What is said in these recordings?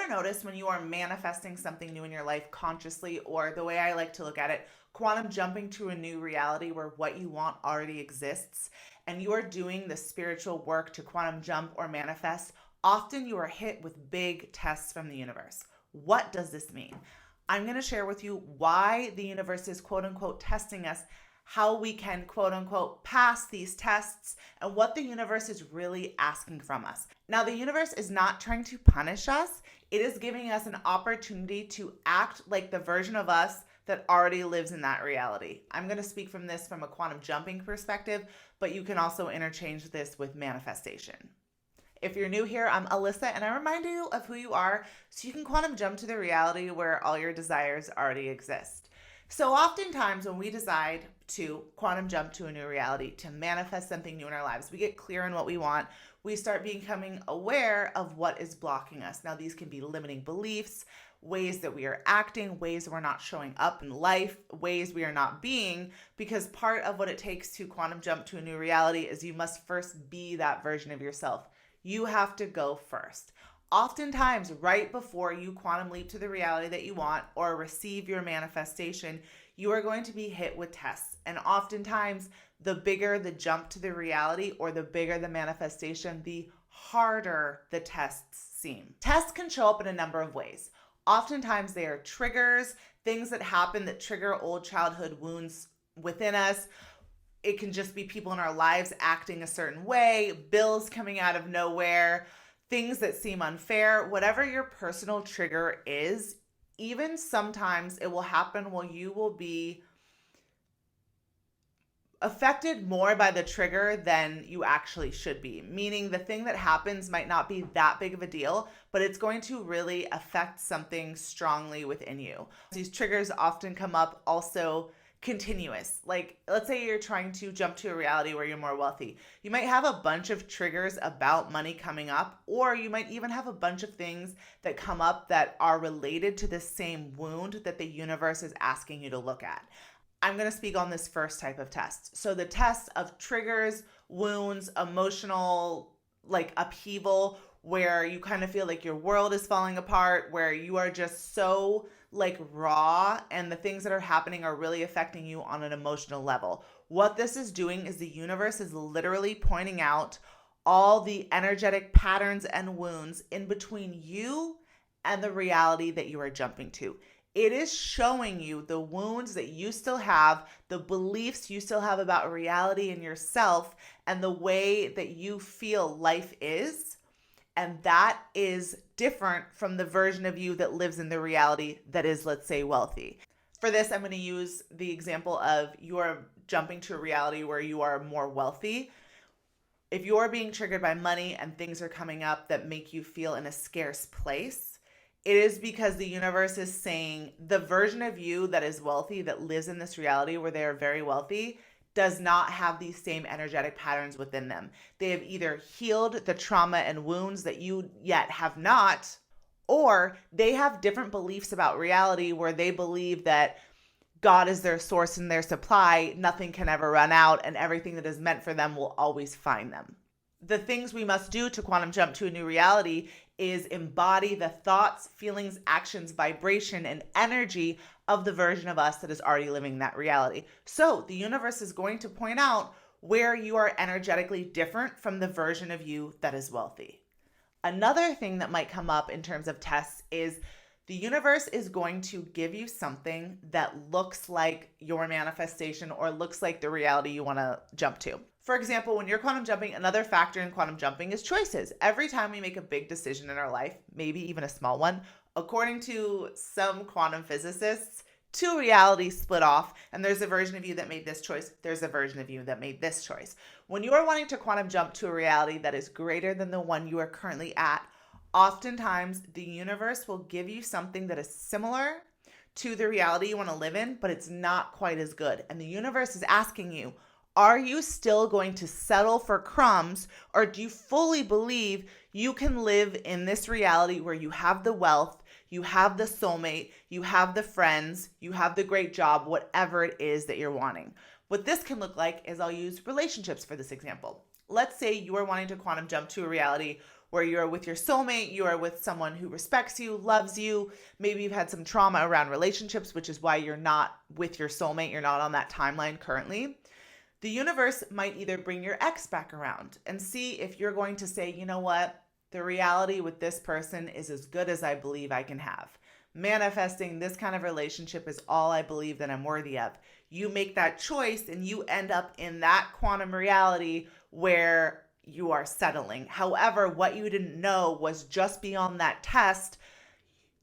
ever notice when you are manifesting something new in your life consciously, or the way I like to look at it, quantum jumping to a new reality where what you want already exists, and you are doing the spiritual work to quantum jump or manifest, often you are hit with big tests from the universe. What does this mean? I'm going to share with you why the universe is quote unquote testing us, how we can quote unquote pass these tests, and what the universe is really asking from us. Now, the universe is not trying to punish us. It is giving us an opportunity to act like the version of us that already lives in that reality. I'm going to speak from this from a quantum jumping perspective, but you can also interchange this with manifestation. If you're new here, I'm Alyssa, and I remind you of who you are so you can quantum jump to the reality where all your desires already exist. So oftentimes when we decide to quantum jump to a new reality, to manifest something new in our lives, we get clear on what we want. We start becoming aware of what is blocking us. Now, these can be limiting beliefs, ways that we are acting, ways we're not showing up in life, ways we are not being, because part of what it takes to quantum jump to a new reality is you must first be that version of yourself. You have to go first. Oftentimes, right before you quantum leap to the reality that you want or receive your manifestation, you are going to be hit with tests. And oftentimes, the bigger the jump to the reality or the bigger the manifestation, the harder the tests seem. Tests can show up in a number of ways. Oftentimes, they are triggers, things that happen that trigger old childhood wounds within us. It can just be people in our lives acting a certain way, bills coming out of nowhere, things that seem unfair. Whatever your personal trigger is, even sometimes it will happen while you will be affected more by the trigger than you actually should be. Meaning the thing that happens might not be that big of a deal, but it's going to really affect something strongly within you. These triggers often come up also continuous. Like, let's say you're trying to jump to a reality where you're more wealthy. You might have a bunch of triggers about money coming up, or you might even have a bunch of things that come up that are related to the same wound that the universe is asking you to look at. I'm going to speak on this first type of test. So the test of triggers, wounds, emotional upheaval, where you kind of feel like your world is falling apart, where you are just so raw and the things that are happening are really affecting you on an emotional level. What this is doing is the universe is literally pointing out all the energetic patterns and wounds in between you and the reality that you are jumping to. It is showing you the wounds that you still have, the beliefs you still have about reality and yourself, and the way that you feel life is. And that is different from the version of you that lives in the reality that is, let's say, wealthy. For this, I'm going to use the example of you are jumping to a reality where you are more wealthy. If you're being triggered by money and things are coming up that make you feel in a scarce place, it is because the universe is saying the version of you that is wealthy, that lives in this reality where they are very wealthy, does not have these same energetic patterns within them. They have either healed the trauma and wounds that you yet have not, or they have different beliefs about reality where they believe that God is their source and their supply, nothing can ever run out, and everything that is meant for them will always find them. The things we must do to quantum jump to a new reality is embody the thoughts, feelings, actions, vibration, and energy of the version of us that is already living that reality. So the universe is going to point out where you are energetically different from the version of you that is wealthy. Another thing that might come up in terms of tests is the universe is going to give you something that looks like your manifestation or looks like the reality you want to jump to. For example, when you're quantum jumping, another factor in quantum jumping is choices. Every time we make a big decision in our life, maybe even a small one, according to some quantum physicists, two realities split off, and there's a version of you that made this choice, there's a version of you that made this choice. When you are wanting to quantum jump to a reality that is greater than the one you are currently at, oftentimes the universe will give you something that is similar to the reality you want to live in, but it's not quite as good. And the universe is asking you, are you still going to settle for crumbs, or do you fully believe you can live in this reality where you have the wealth, you have the soulmate, you have the friends, you have the great job, whatever it is that you're wanting? What this can look like is, I'll use relationships for this example. Let's say you are wanting to quantum jump to a reality where you're with your soulmate, you are with someone who respects you, loves you. Maybe you've had some trauma around relationships, which is why you're not with your soulmate. You're not on that timeline currently. The universe might either bring your ex back around and see if you're going to say, you know what, the reality with this person is as good as I believe I can have. Manifesting this kind of relationship is all I believe that I'm worthy of. You make that choice and you end up in that quantum reality where you are settling. However, what you didn't know was just beyond that test,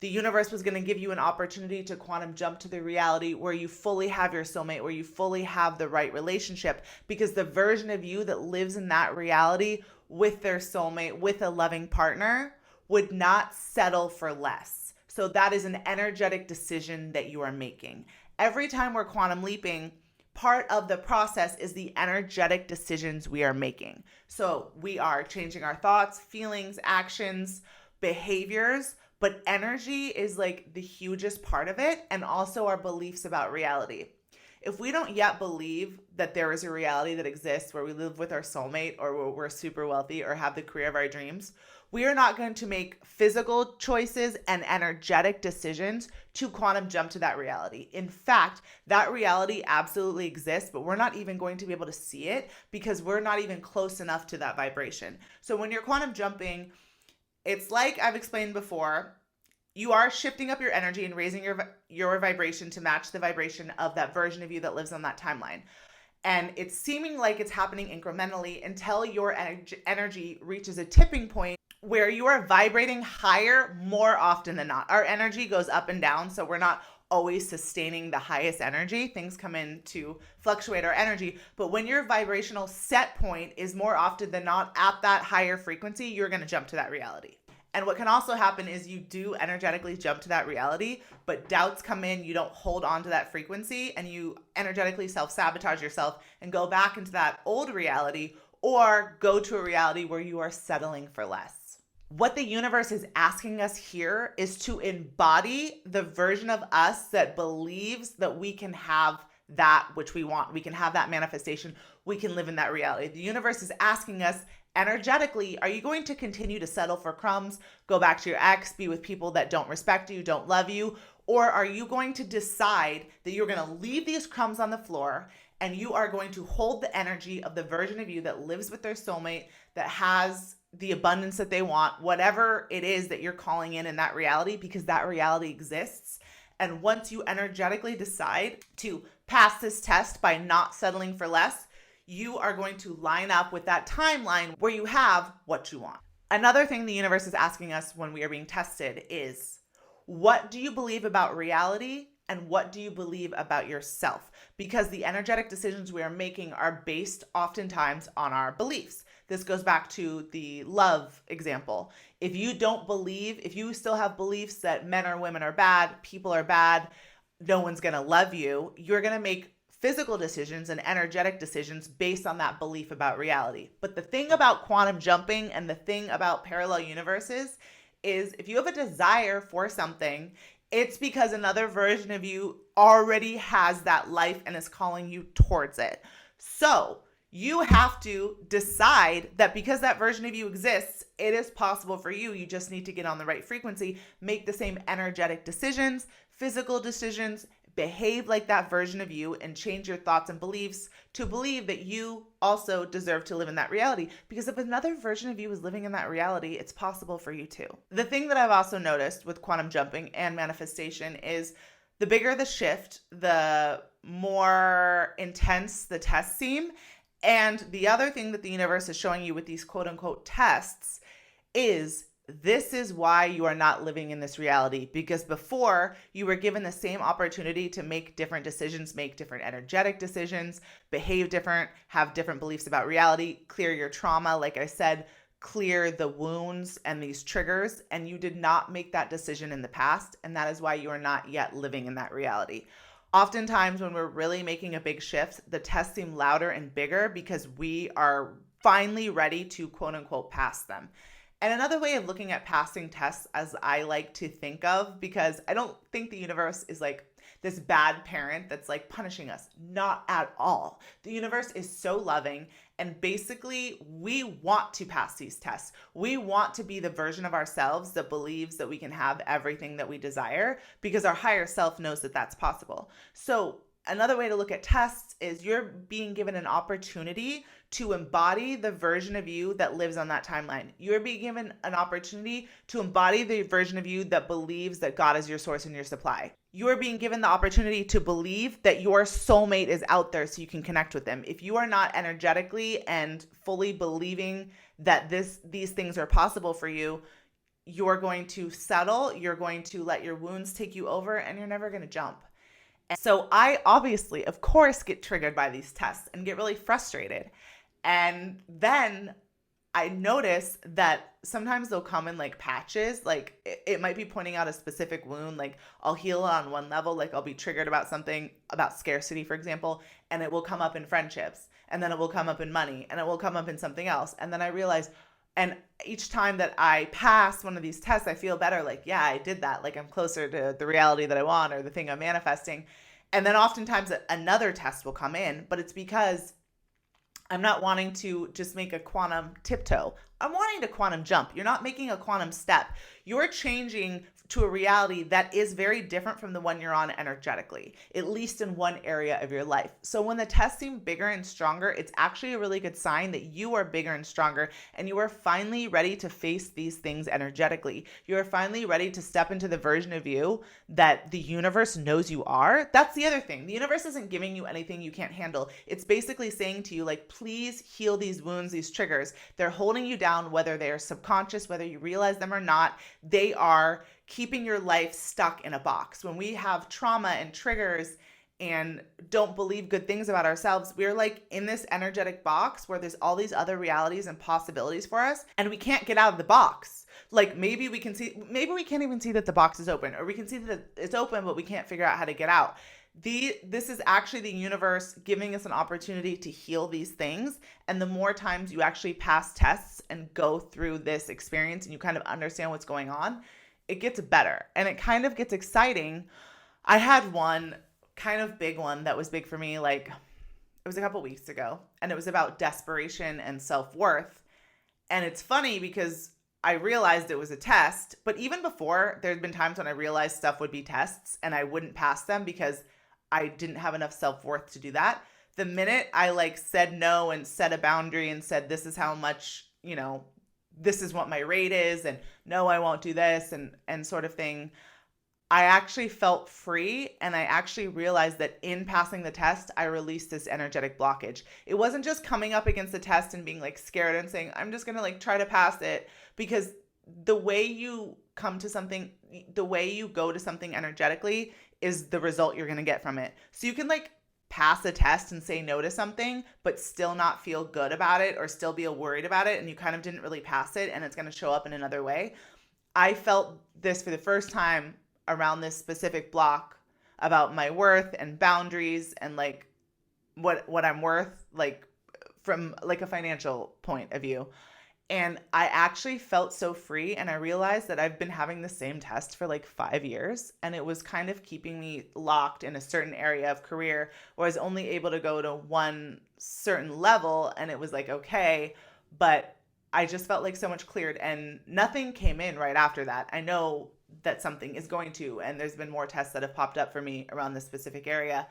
the universe was going to give you an opportunity to quantum jump to the reality where you fully have your soulmate, where you fully have the right relationship, because the version of you that lives in that reality with their soulmate, with a loving partner, would not settle for less. So that is an energetic decision that you are making. Every time we're quantum leaping, part of the process is the energetic decisions we are making. So we are changing our thoughts, feelings, actions, behaviors, but energy is like the hugest part of it, and also our beliefs about reality. If we don't yet believe that there is a reality that exists where we live with our soulmate, or where we're super wealthy, or have the career of our dreams, we are not going to make physical choices and energetic decisions to quantum jump to that reality. In fact, that reality absolutely exists, but we're not even going to be able to see it because we're not even close enough to that vibration. So when you're quantum jumping, it's like I've explained before, you are shifting up your energy and raising your vibration to match the vibration of that version of you that lives on that timeline. And it's seeming like it's happening incrementally until your energy reaches a tipping point where you are vibrating higher more often than not. Our energy goes up and down, so we're not always sustaining the highest energy. Things come in to fluctuate our energy. But when your vibrational set point is more often than not at that higher frequency, you're going to jump to that reality. And what can also happen is you do energetically jump to that reality, but doubts come in, you don't hold on to that frequency, and you energetically self-sabotage yourself and go back into that old reality, or go to a reality where you are settling for less. What the universe is asking us here is to embody the version of us that believes that we can have that which we want. We can have that manifestation. We can live in that reality. The universe is asking us energetically, are you going to continue to settle for crumbs, go back to your ex, be with people that don't respect you, don't love you? Or are you going to decide that you're going to leave these crumbs on the floor and you are going to hold the energy of the version of you that lives with their soulmate, that has the abundance that they want, whatever it is that you're calling in that reality, because that reality exists. And once you energetically decide to pass this test by not settling for less, you are going to line up with that timeline where you have what you want. Another thing the universe is asking us when we are being tested is, what do you believe about reality and what do you believe about yourself? Because the energetic decisions we are making are based oftentimes on our beliefs. This goes back to the love example. If you don't believe, if you still have beliefs that men or women are bad, people are bad, no one's going to love you, you're going to make physical decisions and energetic decisions based on that belief about reality. But the thing about quantum jumping and the thing about parallel universes is if you have a desire for something, it's because another version of you already has that life and is calling you towards it. So you have to decide that because that version of you exists, it is possible for you. You just need to get on the right frequency, make the same energetic decisions, physical decisions, behave like that version of you, and change your thoughts and beliefs to believe that you also deserve to live in that reality. Because if another version of you is living in that reality, it's possible for you too. The thing that I've also noticed with quantum jumping and manifestation is the bigger the shift, the more intense the tests seem. And the other thing that the universe is showing you with these quote unquote tests is this is why you are not living in this reality, because before you were given the same opportunity to make different decisions, make different energetic decisions, behave different, have different beliefs about reality, clear your trauma, like I said, clear the wounds and these triggers, and you did not make that decision in the past, and that is why you are not yet living in that reality. Oftentimes when we're really making a big shift, the tests seem louder and bigger because we are finally ready to quote unquote pass them. And another way of looking at passing tests, as I like to think of, because I don't think the universe is like this bad parent that's like punishing us. Not at all. The universe is so loving. And basically, we want to pass these tests. We want to be the version of ourselves that believes that we can have everything that we desire because our higher self knows that that's possible. So another way to look at tests is you're being given an opportunity to embody the version of you that lives on that timeline. You're being given an opportunity to embody the version of you that believes that God is your source and your supply. You're being given the opportunity to believe that your soulmate is out there so you can connect with them. If you are not energetically and fully believing that these things are possible for you, you're going to settle, you're going to let your wounds take you over, and you're never going to jump. And so I obviously, of course, get triggered by these tests and get really frustrated. And then I notice that sometimes they'll come in like patches, like it might be pointing out a specific wound, like I'll heal on one level, like I'll be triggered about something, about scarcity, for example, and it will come up in friendships, and then it will come up in money, and it will come up in something else. And then I realize, and each time that I pass one of these tests, I feel better, like, yeah, I did that, like I'm closer to the reality that I want or the thing I'm manifesting. And then oftentimes another test will come in, but it's because I'm not wanting to just make a quantum tiptoe. I'm wanting to quantum jump. You're not making a quantum step. You're changing to a reality that is very different from the one you're on energetically, at least in one area of your life. So when the tests seem bigger and stronger, it's actually a really good sign that you are bigger and stronger and you are finally ready to face these things energetically. You are finally ready to step into the version of you that the universe knows you are. That's the other thing. The universe isn't giving you anything you can't handle. It's basically saying to you, like, please heal these wounds, these triggers. They're holding you down, whether they are subconscious, whether you realize them or not. They are keeping your life stuck in a box. When we have trauma and triggers and don't believe good things about ourselves, we're like in this energetic box where there's all these other realities and possibilities for us, and we can't get out of the box. Like maybe we can't even see that the box is open, or we can see that it's open, but we can't figure out how to get out. This is actually the universe giving us an opportunity to heal these things. And the more times you actually pass tests and go through this experience and you kind of understand what's going on, it gets better and it kind of gets exciting. I had one kind of big one that was big for me, like it was a couple weeks ago, and it was about desperation and self-worth. And it's funny because I realized it was a test, but even before, there'd been times when I realized stuff would be tests and I wouldn't pass them because I didn't have enough self-worth to do that. The minute I like said no and set a boundary and said, this is how much, this is what my rate is, and no, I won't do this, and sort of thing, I actually felt free, and I actually realized that in passing the test, I released this energetic blockage. It wasn't just coming up against the test and being like scared and saying, I'm just going to like try to pass it, because the way you come to something, the way you go to something energetically is the result you're going to get from it. So you can like pass a test and say no to something, but still not feel good about it or still be worried about it, and you kind of didn't really pass it, and it's going to show up in another way. I felt this for the first time around this specific block about my worth and boundaries and like what I'm worth, like from like a financial point of view. And I actually felt so free, and I realized that I've been having the same test for like 5 years, and it was kind of keeping me locked in a certain area of career where I was only able to go to one certain level, and it was like, okay, but I just felt like so much cleared, and nothing came in right after that. I know that something is going to, and there's been more tests that have popped up for me around this specific area.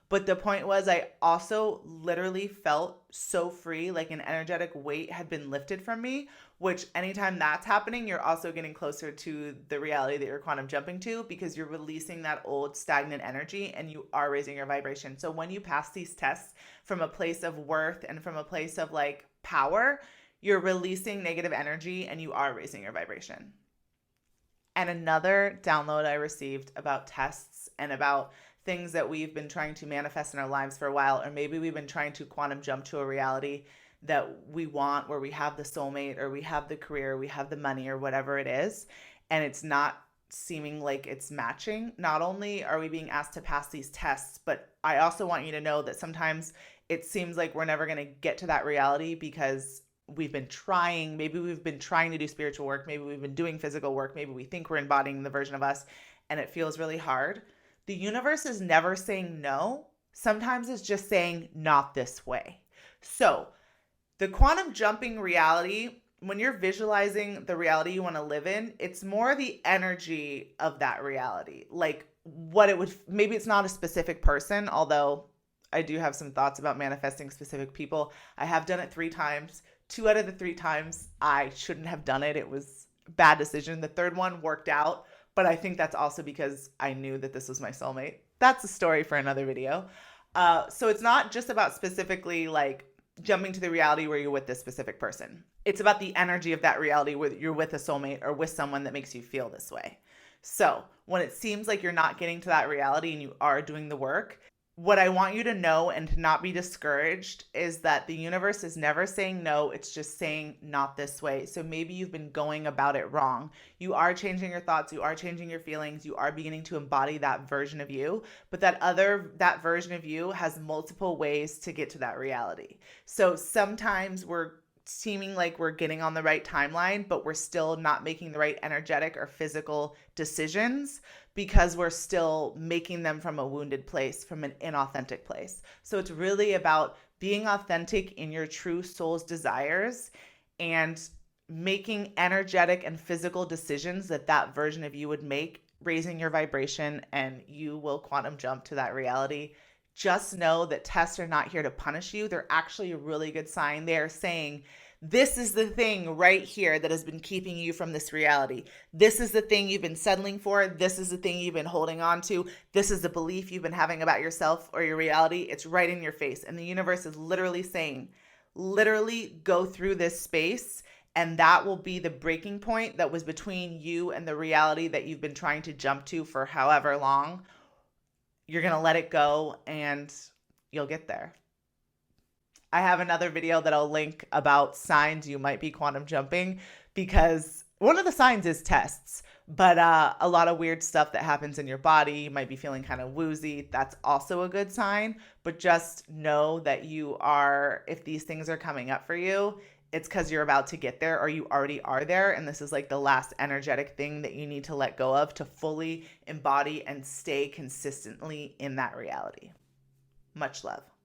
But the point was, I also literally felt so free, like an energetic weight had been lifted from me, which anytime that's happening, you're also getting closer to the reality that you're quantum jumping to, because you're releasing that old stagnant energy and you are raising your vibration. So when you pass these tests from a place of worth and from a place of like power, you're releasing negative energy and you are raising your vibration. And another download I received about tests and about things that we've been trying to manifest in our lives for a while, or maybe we've been trying to quantum jump to a reality that we want, where we have the soulmate or we have the career, we have the money or whatever it is, and it's not seeming like it's matching. Not only are we being asked to pass these tests, but I also want you to know that sometimes it seems like we're never going to get to that reality because maybe we've been trying to do spiritual work, maybe we've been doing physical work, maybe we think we're embodying the version of us and it feels really hard. The universe is never saying no. Sometimes it's just saying not this way. So, the quantum jumping reality, when you're visualizing the reality you want to live in, it's more the energy of that reality. Like what it would, maybe it's not a specific person, although I do have some thoughts about manifesting specific people. I have done it 3 times. 2 out of the 3 times, I shouldn't have done it. It was a bad decision. The third one worked out, but I think that's also because I knew that this was my soulmate. That's a story for another video. So it's not just about specifically like jumping to the reality where you're with this specific person. It's about the energy of that reality where you're with a soulmate or with someone that makes you feel this way. So when it seems like you're not getting to that reality and you are doing the work, what I want you to know and to not be discouraged is that the universe is never saying no. It's just saying not this way. So maybe you've been going about it wrong. You are changing your thoughts. You are changing your feelings. You are beginning to embody that version of you. But that version of you has multiple ways to get to that reality. So sometimes we're seeming like we're getting on the right timeline, but we're still not making the right energetic or physical decisions because we're still making them from a wounded place, from an inauthentic place. So it's really about being authentic in your true soul's desires and making energetic and physical decisions that version of you would make, raising your vibration, and you will quantum jump to that reality. Just know that tests are not here to punish you. They're actually a really good sign. They're saying, this is the thing right here that has been keeping you from this reality. This is the thing you've been settling for. This is the thing you've been holding on to. This is the belief you've been having about yourself or your reality. It's right in your face. And the universe is literally saying, literally go through this space, and that will be the breaking point that was between you and the reality that you've been trying to jump to for however long. You're going to let it go and you'll get there. I have another video that I'll link about signs you might be quantum jumping, because one of the signs is tests, but a lot of weird stuff that happens in your body, you might be feeling kind of woozy. That's also a good sign, but just know that if these things are coming up for you, it's because you're about to get there or you already are there. And this is like the last energetic thing that you need to let go of to fully embody and stay consistently in that reality. Much love.